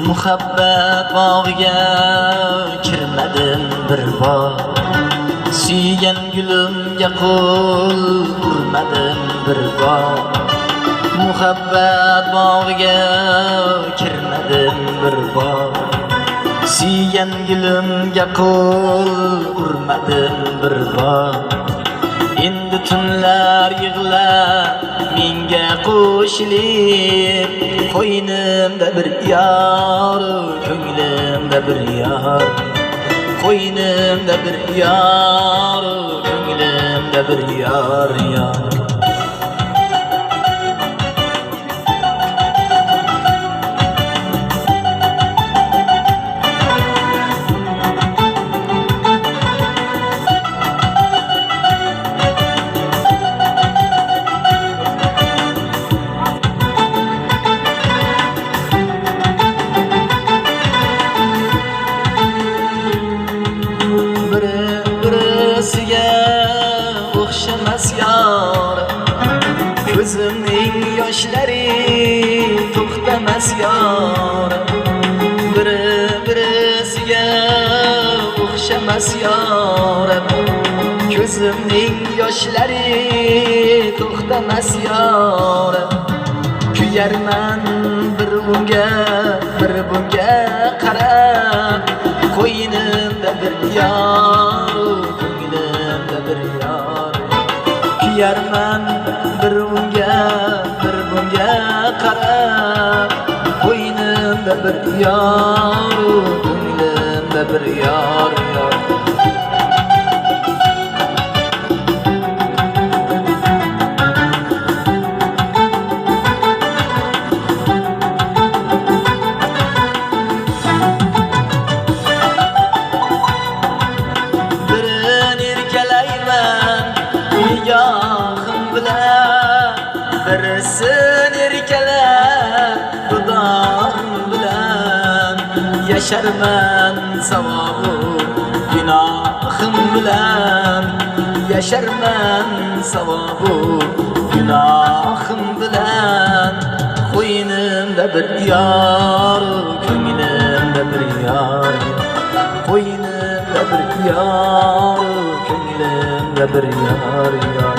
Muhabbat bog'iga kirmadim bir bor, suygan gulimga qo'l urmadim bir bor. Muhabbat bog'iga kirmadim bir bor, suygan gulimga qo'l urmadim bir bor. Endi tunlar yig'lab menga qo'shilib, qo'ynimda bir yor, ko'nglimda bir yor. Qo'ynimda bir yor, ko'nglimda bir yor, yor. Birisiga o'xshamas yor, ko'zimning yoshlari to'xtamas yor. Birisiga o'xshamas yor, ko'zimning yoshlari to'xtamas yor. Kuyarman bir unga, bir bunga qarab, qo'ynimda bir yor, ko'nglimda bir yor. Kuyarman bir unga, bir bunga qarab, qo'ynimda bir yor, ko'nglimda bir yor, yor. Nigohim bilan birisini erkalab, dudog'im bilan yasharman savobu gunohim bilan. Yasharman savobu gunohim bilan. Qo'ynimda bir yor, ko'nglimda bir yor. Qo'ynimda bir yor, ko'nglimda bir yor, yor.